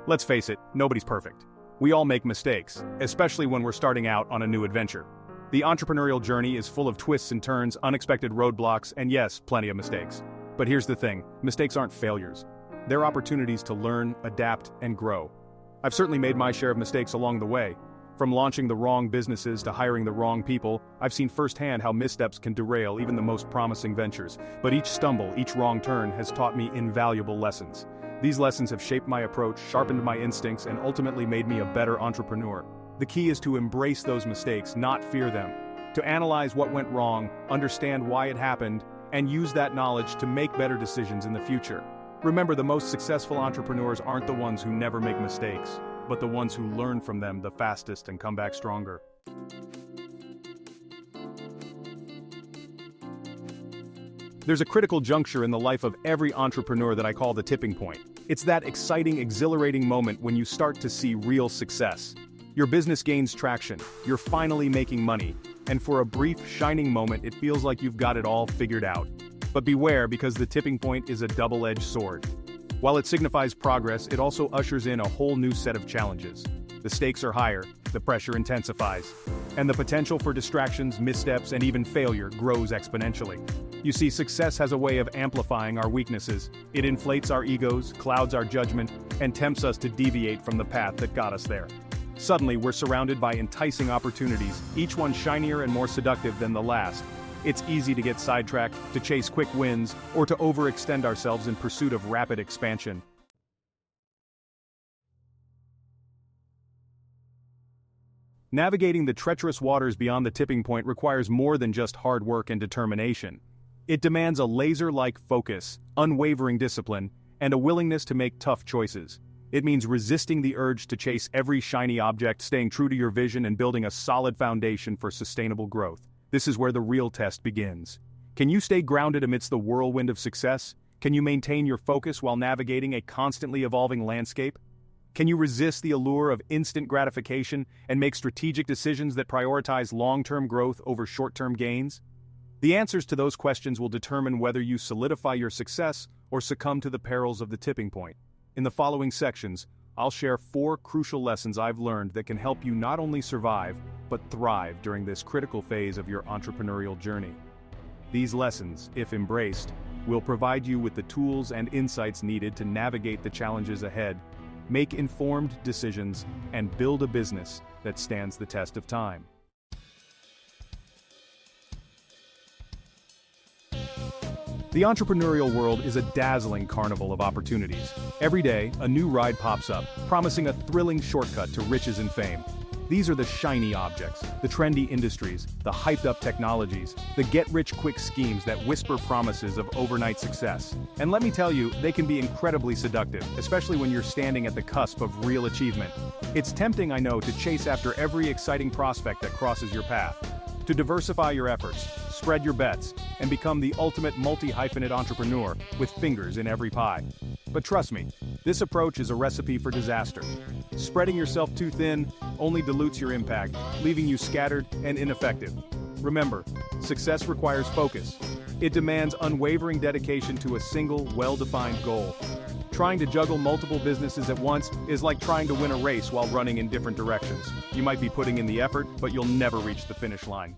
Let's face it, nobody's perfect. We all make mistakes, especially when we're starting out on a new adventure. The entrepreneurial journey is full of twists and turns, unexpected roadblocks, and yes, plenty of mistakes. But here's the thing, mistakes aren't failures. They're opportunities to learn, adapt, and grow. I've certainly made my share of mistakes along the way. From launching the wrong businesses to hiring the wrong people, I've seen firsthand how missteps can derail even the most promising ventures. But each stumble, each wrong turn has taught me invaluable lessons. These lessons have shaped my approach, sharpened my instincts, and ultimately made me a better entrepreneur. The key is to embrace those mistakes, not fear them. To analyze what went wrong, understand why it happened, and use that knowledge to make better decisions in the future. Remember, the most successful entrepreneurs aren't the ones who never make mistakes, but the ones who learn from them the fastest and come back stronger. There's a critical juncture in the life of every entrepreneur that I call the tipping point. It's that exciting, exhilarating moment when you start to see real success. Your business gains traction, you're finally making money, and for a brief, shining moment it feels like you've got it all figured out. But beware, because the tipping point is a double-edged sword. While it signifies progress, it also ushers in a whole new set of challenges. The stakes are higher, the pressure intensifies, and the potential for distractions, missteps, and even failure grows exponentially. You see, success has a way of amplifying our weaknesses. It inflates our egos, clouds our judgment, and tempts us to deviate from the path that got us there. Suddenly, we're surrounded by enticing opportunities, each one shinier and more seductive than the last. It's easy to get sidetracked, to chase quick wins, or to overextend ourselves in pursuit of rapid expansion. Navigating the treacherous waters beyond the tipping point requires more than just hard work and determination. It demands a laser-like focus, unwavering discipline, and a willingness to make tough choices. It means resisting the urge to chase every shiny object, staying true to your vision, and building a solid foundation for sustainable growth. This is where the real test begins. Can you stay grounded amidst the whirlwind of success? Can you maintain your focus while navigating a constantly evolving landscape? Can you resist the allure of instant gratification and make strategic decisions that prioritize long-term growth over short-term gains? The answers to those questions will determine whether you solidify your success or succumb to the perils of the tipping point. In the following sections, I'll share 4 crucial lessons I've learned that can help you not only survive, but thrive during this critical phase of your entrepreneurial journey. These lessons, if embraced, will provide you with the tools and insights needed to navigate the challenges ahead, make informed decisions, and build a business that stands the test of time. The entrepreneurial world is a dazzling carnival of opportunities. Every day, a new ride pops up, promising a thrilling shortcut to riches and fame. These are the shiny objects, the trendy industries, the hyped-up technologies, the get-rich-quick schemes that whisper promises of overnight success. And let me tell you, they can be incredibly seductive, especially when you're standing at the cusp of real achievement. It's tempting, I know, to chase after every exciting prospect that crosses your path. To diversify your efforts, spread your bets, and become the ultimate multi-hyphenate entrepreneur with fingers in every pie. But trust me, this approach is a recipe for disaster. Spreading yourself too thin only dilutes your impact, leaving you scattered and ineffective. Remember, success requires focus. It demands unwavering dedication to a single, well-defined goal. Trying to juggle multiple businesses at once is like trying to win a race while running in different directions. You might be putting in the effort, but you'll never reach the finish line.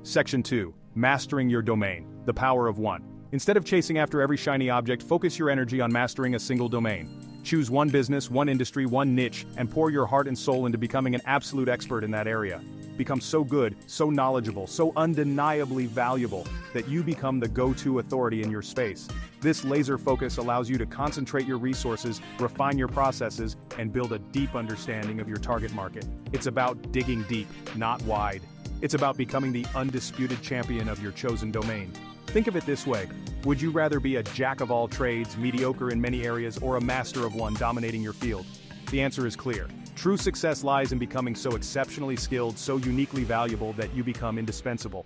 Section 2. Mastering your domain. The power of one. Instead of chasing after every shiny object, focus your energy on mastering a single domain. Choose one business, one industry, one niche, and pour your heart and soul into becoming an absolute expert in that area. Become so good, so knowledgeable, so undeniably valuable that you become the go-to authority in your space. This laser focus allows you to concentrate your resources, refine your processes, and build a deep understanding of your target market. It's about digging deep, not wide. It's about becoming the undisputed champion of your chosen domain. Think of it this way: would you rather be a jack of all trades, mediocre in many areas, or a master of one dominating your field? The answer is clear. True success lies in becoming so exceptionally skilled, so uniquely valuable that you become indispensable.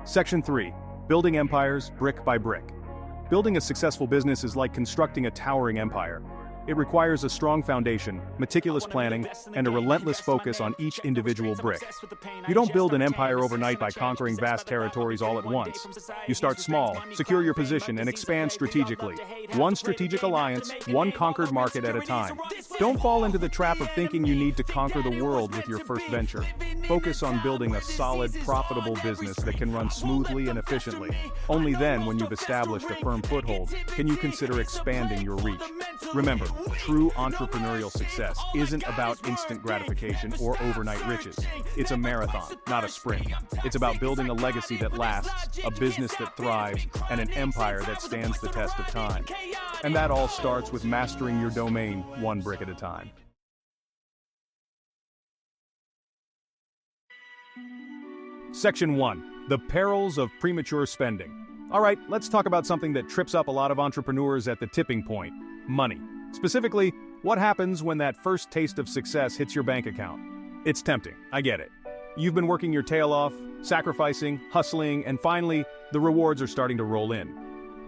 Section 3. Building empires brick by brick. Building a successful business is like constructing a towering empire. It requires a strong foundation, meticulous planning, and a relentless focus on each individual brick. You don't build an empire overnight by conquering vast territories all at once. You start small, secure your position, and expand strategically. One strategic alliance, one conquered market at a time. Don't fall into the trap of thinking you need to conquer the world with your first venture. Focus on building a solid, profitable business that can run smoothly and efficiently. Only then, when you've established a firm foothold, can you consider expanding your reach. Remember, true entrepreneurial success isn't about instant gratification or overnight riches. It's a marathon, not a sprint. It's about building a legacy that lasts, a business that thrives, and an empire that stands the test of time. And that all starts with mastering your domain one brick at a time. Section 1. The perils of premature spending. Alright, let's talk about something that trips up a lot of entrepreneurs at the tipping point: money. Specifically, what happens when that first taste of success hits your bank account? It's tempting, I get it. You've been working your tail off, sacrificing, hustling, and finally, the rewards are starting to roll in.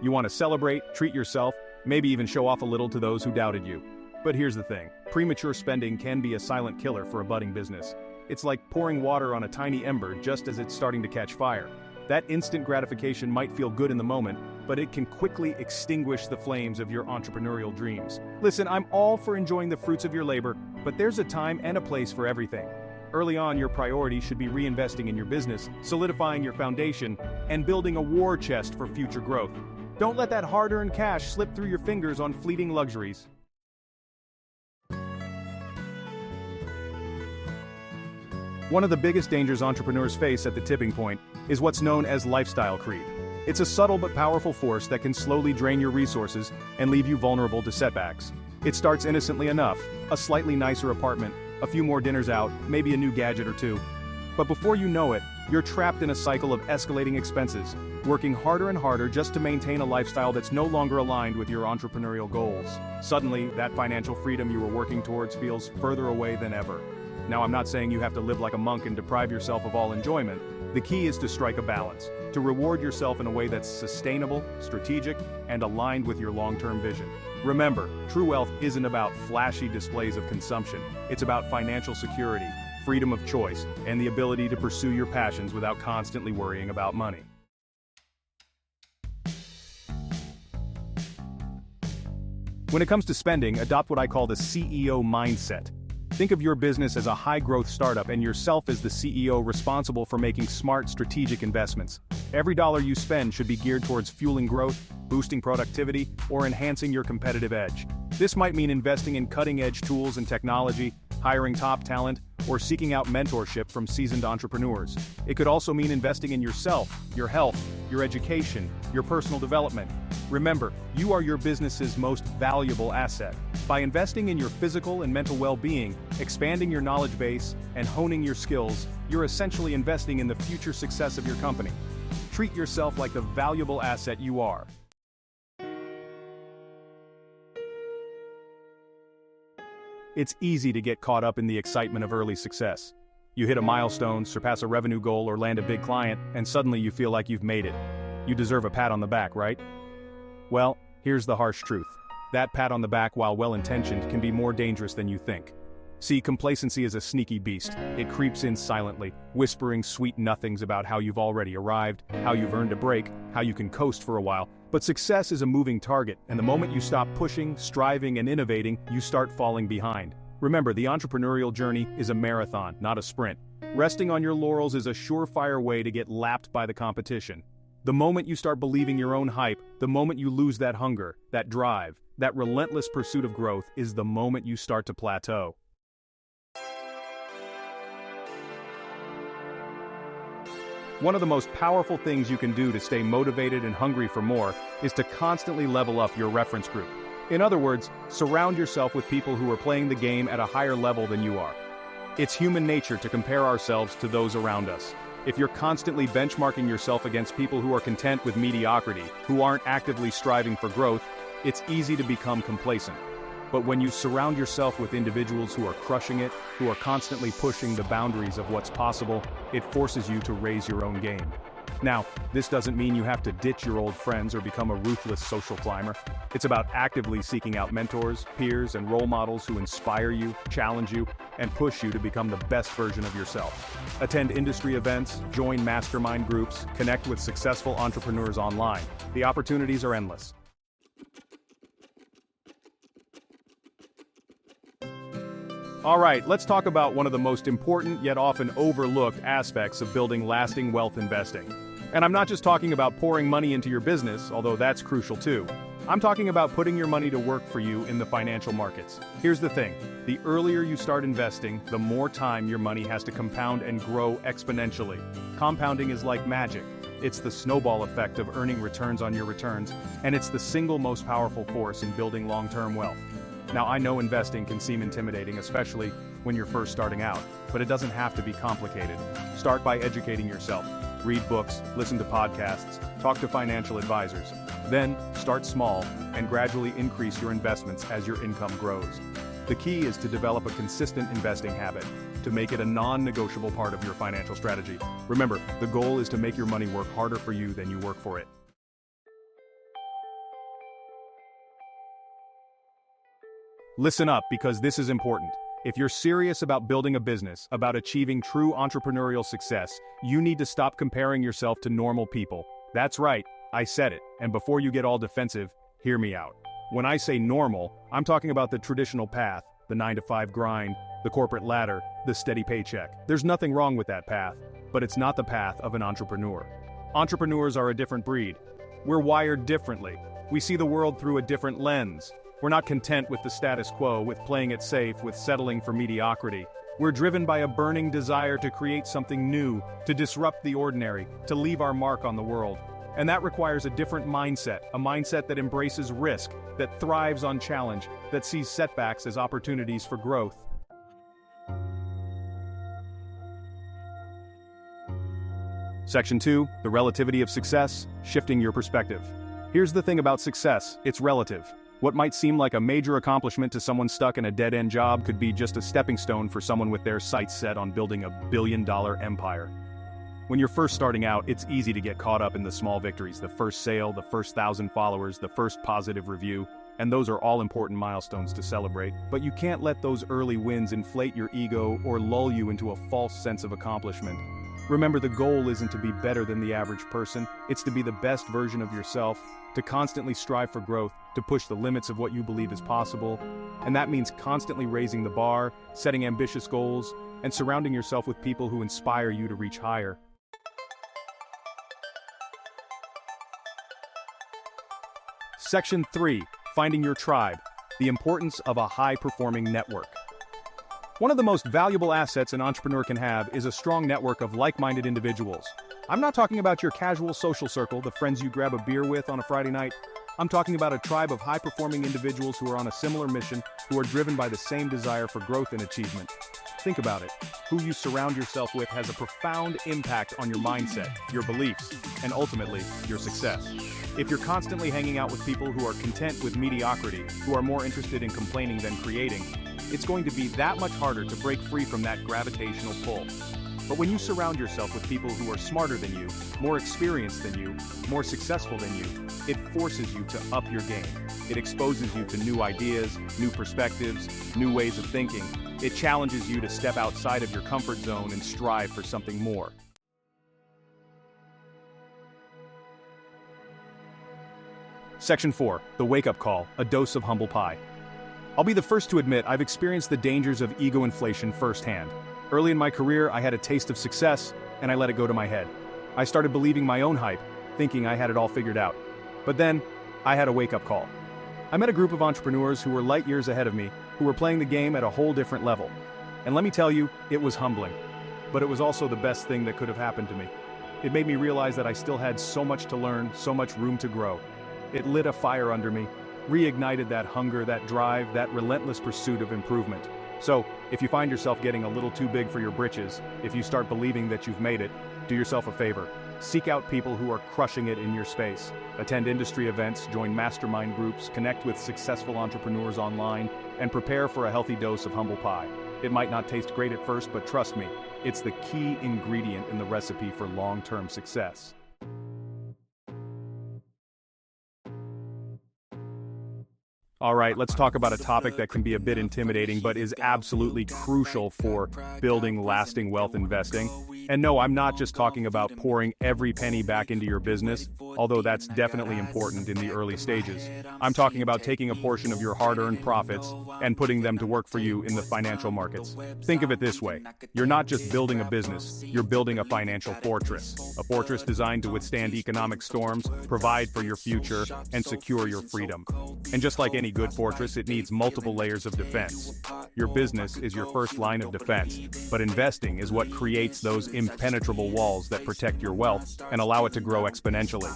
You want to celebrate, treat yourself, maybe even show off a little to those who doubted you. But here's the thing: premature spending can be a silent killer for a budding business. It's like pouring water on a tiny ember just as it's starting to catch fire. That instant gratification might feel good in the moment, but it can quickly extinguish the flames of your entrepreneurial dreams. Listen, I'm all for enjoying the fruits of your labor, but there's a time and a place for everything. Early on, your priority should be reinvesting in your business, solidifying your foundation, and building a war chest for future growth. Don't let that hard-earned cash slip through your fingers on fleeting luxuries. One of the biggest dangers entrepreneurs face at the tipping point is what's known as lifestyle creep. It's a subtle but powerful force that can slowly drain your resources and leave you vulnerable to setbacks. It starts innocently enough: a slightly nicer apartment, a few more dinners out, maybe a new gadget or two. But before you know it, you're trapped in a cycle of escalating expenses, working harder and harder just to maintain a lifestyle that's no longer aligned with your entrepreneurial goals. Suddenly, that financial freedom you were working towards feels further away than ever. Now, I'm not saying you have to live like a monk and deprive yourself of all enjoyment. The key is to strike a balance, to reward yourself in a way that's sustainable, strategic, and aligned with your long-term vision. Remember, true wealth isn't about flashy displays of consumption. It's about financial security, freedom of choice, and the ability to pursue your passions without constantly worrying about money. When it comes to spending, adopt what I call the CEO mindset. Think of your business as a high-growth startup and yourself as the CEO responsible for making smart, strategic investments. Every dollar you spend should be geared towards fueling growth, boosting productivity, or enhancing your competitive edge. This might mean investing in cutting-edge tools and technology, hiring top talent, or seeking out mentorship from seasoned entrepreneurs. It could also mean investing in yourself, your health, your education, your personal development. Remember, you are your business's most valuable asset. By investing in your physical and mental well-being, expanding your knowledge base, and honing your skills, you're essentially investing in the future success of your company. Treat yourself like the valuable asset you are. It's easy to get caught up in the excitement of early success. You hit a milestone, surpass a revenue goal, or land a big client, and suddenly you feel like you've made it. You deserve a pat on the back, right? Well, here's the harsh truth. That pat on the back, while well-intentioned, can be more dangerous than you think. See, complacency is a sneaky beast. It creeps in silently, whispering sweet nothings about how you've already arrived, how you've earned a break, how you can coast for a while. But success is a moving target, and the moment you stop pushing, striving, and innovating, you start falling behind. Remember, the entrepreneurial journey is a marathon, not a sprint. Resting on your laurels is a surefire way to get lapped by the competition. The moment you start believing your own hype, the moment you lose that hunger, that drive, that relentless pursuit of growth, is the moment you start to plateau. One of the most powerful things you can do to stay motivated and hungry for more is to constantly level up your reference group. In other words, surround yourself with people who are playing the game at a higher level than you are. It's human nature to compare ourselves to those around us. If you're constantly benchmarking yourself against people who are content with mediocrity, who aren't actively striving for growth, it's easy to become complacent. But when you surround yourself with individuals who are crushing it, who are constantly pushing the boundaries of what's possible, it forces you to raise your own game. Now, this doesn't mean you have to ditch your old friends or become a ruthless social climber. It's about actively seeking out mentors, peers, and role models who inspire you, challenge you, and push you to become the best version of yourself. Attend industry events, join mastermind groups, connect with successful entrepreneurs online. The opportunities are endless. All right, let's talk about one of the most important yet often overlooked aspects of building lasting wealth investing. And I'm not just talking about pouring money into your business, although that's crucial too. I'm talking about putting your money to work for you in the financial markets. Here's the thing, the earlier you start investing, the more time your money has to compound and grow exponentially. Compounding is like magic. It's the snowball effect of earning returns on your returns, and it's the single most powerful force in building long-term wealth. Now, I know investing can seem intimidating, especially when you're first starting out, but it doesn't have to be complicated. Start by educating yourself. Read books, listen to podcasts, talk to financial advisors. Then, start small and gradually increase your investments as your income grows. The key is to develop a consistent investing habit, to make it a non-negotiable part of your financial strategy. Remember, the goal is to make your money work harder for you than you work for it. Listen up, because this is important. If you're serious about building a business, about achieving true entrepreneurial success, you need to stop comparing yourself to normal people. That's right, I said it, and before you get all defensive, hear me out. When I say normal, I'm talking about the traditional path, the 9-to-5 grind, the corporate ladder, the steady paycheck. There's nothing wrong with that path, but it's not the path of an entrepreneur. Entrepreneurs are a different breed. We're wired differently. We see the world through a different lens. We're not content with the status quo, with playing it safe, with settling for mediocrity. We're driven by a burning desire to create something new, to disrupt the ordinary, to leave our mark on the world. And that requires a different mindset, a mindset that embraces risk, that thrives on challenge, that sees setbacks as opportunities for growth. Section 2, the relativity of success, shifting your perspective. Here's the thing about success, it's relative. What might seem like a major accomplishment to someone stuck in a dead-end job could be just a stepping stone for someone with their sights set on building a billion-dollar empire. When you're first starting out, it's easy to get caught up in the small victories, the first sale, the first 1,000 followers, the first positive review, and those are all important milestones to celebrate. But you can't let those early wins inflate your ego or lull you into a false sense of accomplishment. Remember, the goal isn't to be better than the average person, it's to be the best version of yourself, to constantly strive for growth, to push the limits of what you believe is possible. And that means constantly raising the bar, setting ambitious goals, and surrounding yourself with people who inspire you to reach higher. Section 3, finding your tribe, the importance of a high-performing network. One of the most valuable assets an entrepreneur can have is a strong network of like-minded individuals. I'm not talking about your casual social circle, the friends you grab a beer with on a Friday night. I'm talking about a tribe of high-performing individuals who are on a similar mission, who are driven by the same desire for growth and achievement. Think about it. Who you surround yourself with has a profound impact on your mindset, your beliefs, and ultimately, your success. If you're constantly hanging out with people who are content with mediocrity, who are more interested in complaining than creating, it's going to be that much harder to break free from that gravitational pull. But when you surround yourself with people who are smarter than you, more experienced than you, more successful than you, it forces you to up your game. It exposes you to new ideas, new perspectives, new ways of thinking. It challenges you to step outside of your comfort zone and strive for something more. Section 4, the wake-up call, a dose of humble pie. I'll be the first to admit I've experienced the dangers of ego inflation firsthand. Early in my career, I had a taste of success, and I let it go to my head. I started believing my own hype, thinking I had it all figured out. But then, I had a wake-up call. I met a group of entrepreneurs who were light years ahead of me, who were playing the game at a whole different level. And let me tell you, it was humbling. But it was also the best thing that could have happened to me. It made me realize that I still had so much to learn, so much room to grow. It lit a fire under me, reignited that hunger, that drive, that relentless pursuit of improvement. So, if you find yourself getting a little too big for your britches, if you start believing that you've made it, do yourself a favor. Seek out people who are crushing it in your space. Attend industry events, join mastermind groups, connect with successful entrepreneurs online, and prepare for a healthy dose of humble pie. It might not taste great at first, but trust me, it's the key ingredient in the recipe for long-term success. All right, let's talk about a topic that can be a bit intimidating but is absolutely crucial for building lasting wealth investing. And no, I'm not just talking about pouring every penny back into your business, although that's definitely important in the early stages. I'm talking about taking a portion of your hard-earned profits and putting them to work for you in the financial markets. Think of it this way. You're not just building a business, you're building a financial fortress. A fortress designed to withstand economic storms, provide for your future, and secure your freedom. And just like any good fortress, it needs multiple layers of defense. Your business is your first line of defense, but investing is what creates those impenetrable walls that protect your wealth and allow it to grow exponentially.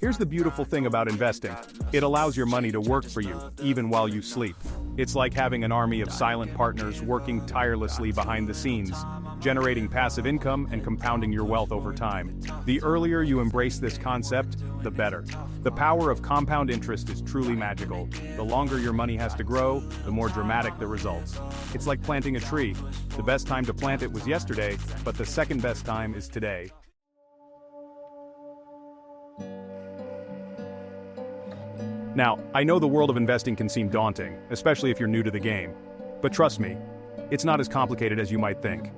Here's the beautiful thing about investing. It allows your money to work for you, even while you sleep. It's like having an army of silent partners working tirelessly behind the scenes, generating passive income and compounding your wealth over time. The earlier you embrace this concept, the better. The power of compound interest is truly magical. The longer your money has to grow, the more dramatic the results. It's like planting a tree. The best time to plant it was yesterday, but the second best time is today. Now, I know the world of investing can seem daunting, especially if you're new to the game. But trust me, it's not as complicated as you might think.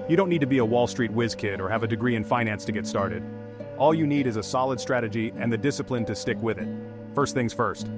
You don't need to be a Wall Street whiz kid or have a degree in finance to get started. All you need is a solid strategy and the discipline to stick with it. First things first,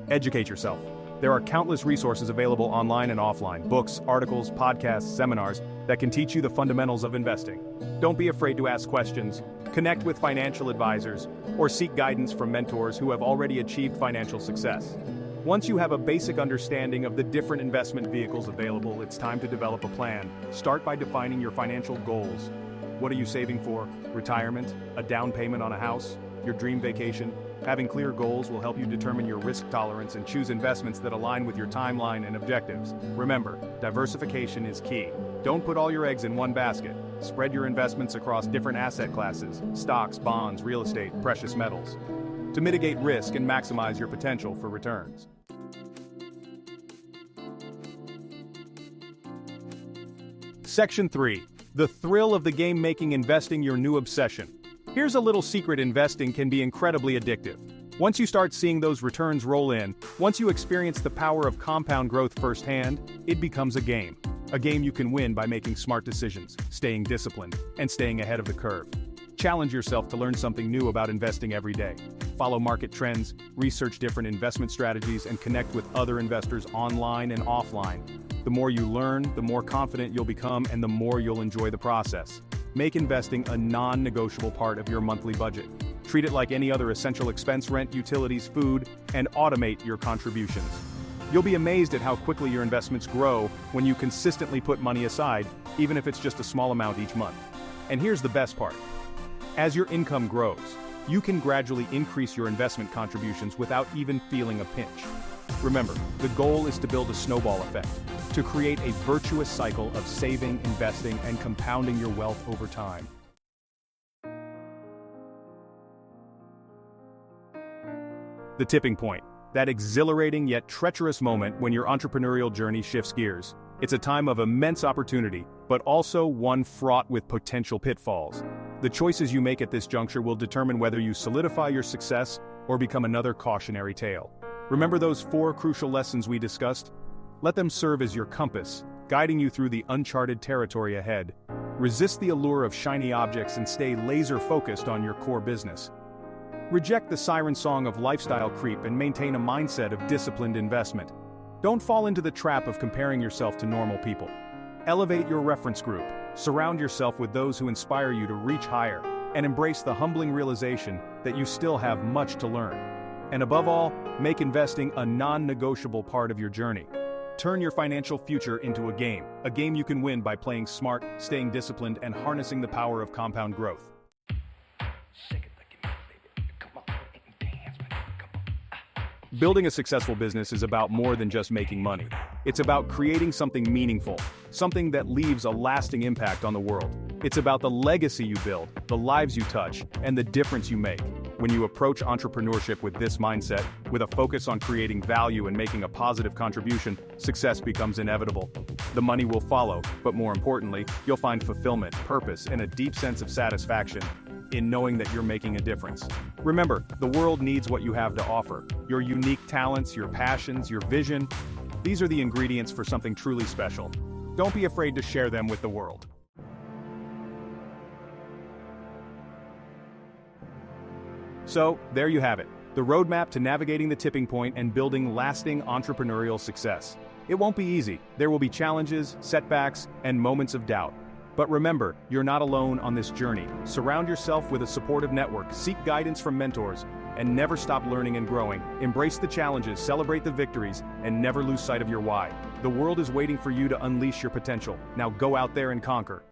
educate yourself. There are countless resources available online and offline, books, articles, podcasts, seminars that can teach you the fundamentals of investing. Don't be afraid to ask questions, connect with financial advisors, or seek guidance from mentors who have already achieved financial success. Once you have a basic understanding of the different investment vehicles available, it's time to develop a plan. Start by defining your financial goals. What are you saving for? Retirement? A down payment on a house? Your dream vacation? Having clear goals will help you determine your risk tolerance and choose investments that align with your timeline and objectives. Remember, diversification is key. Don't put all your eggs in one basket. Spread your investments across different asset classes, stocks, bonds, real estate, precious metals, to mitigate risk and maximize your potential for returns. Section 3. The thrill of the game, making investing your new obsession. Here's a little secret: investing can be incredibly addictive. Once you start seeing those returns roll in, once you experience the power of compound growth firsthand, it becomes a game. A game you can win by making smart decisions, staying disciplined, and staying ahead of the curve. Challenge yourself to learn something new about investing every day. Follow market trends, research different investment strategies, and connect with other investors online and offline. The more you learn, the more confident you'll become, and the more you'll enjoy the process. Make investing a non-negotiable part of your monthly budget. Treat it like any other essential expense: rent, utilities, food, and automate your contributions. You'll be amazed at how quickly your investments grow when you consistently put money aside, even if it's just a small amount each month. And here's the best part. As your income grows, you can gradually increase your investment contributions without even feeling a pinch. Remember, the goal is to build a snowball effect, to create a virtuous cycle of saving, investing, and compounding your wealth over time. The tipping point. That exhilarating yet treacherous moment when your entrepreneurial journey shifts gears. It's a time of immense opportunity, but also one fraught with potential pitfalls. The choices you make at this juncture will determine whether you solidify your success or become another cautionary tale. Remember those 4 crucial lessons we discussed? Let them serve as your compass, guiding you through the uncharted territory ahead. Resist the allure of shiny objects and stay laser-focused on your core business. Reject the siren song of lifestyle creep and maintain a mindset of disciplined investment. Don't fall into the trap of comparing yourself to normal people. Elevate your reference group, surround yourself with those who inspire you to reach higher, and embrace the humbling realization that you still have much to learn. And above all, make investing a non-negotiable part of your journey. Turn your financial future into a game you can win by playing smart, staying disciplined, and harnessing the power of compound growth. Building a successful business is about more than just making money. It's about creating something meaningful, something that leaves a lasting impact on the world. It's about the legacy you build, the lives you touch, and the difference you make. When you approach entrepreneurship with this mindset, with a focus on creating value and making a positive contribution, success becomes inevitable. The money will follow, but more importantly, you'll find fulfillment, purpose, and a deep sense of satisfaction in knowing that you're making a difference. Remember, the world needs what you have to offer. Your unique talents, your passions, your vision, these are the ingredients for something truly special. Don't be afraid to share them with the world. So, there you have it, the roadmap to navigating the tipping point and building lasting entrepreneurial success. It won't be easy. There will be challenges, setbacks, and moments of doubt. But remember, you're not alone on this journey. Surround yourself with a supportive network, seek guidance from mentors, and never stop learning and growing. Embrace the challenges, celebrate the victories, and never lose sight of your why. The world is waiting for you to unleash your potential. Now go out there and conquer.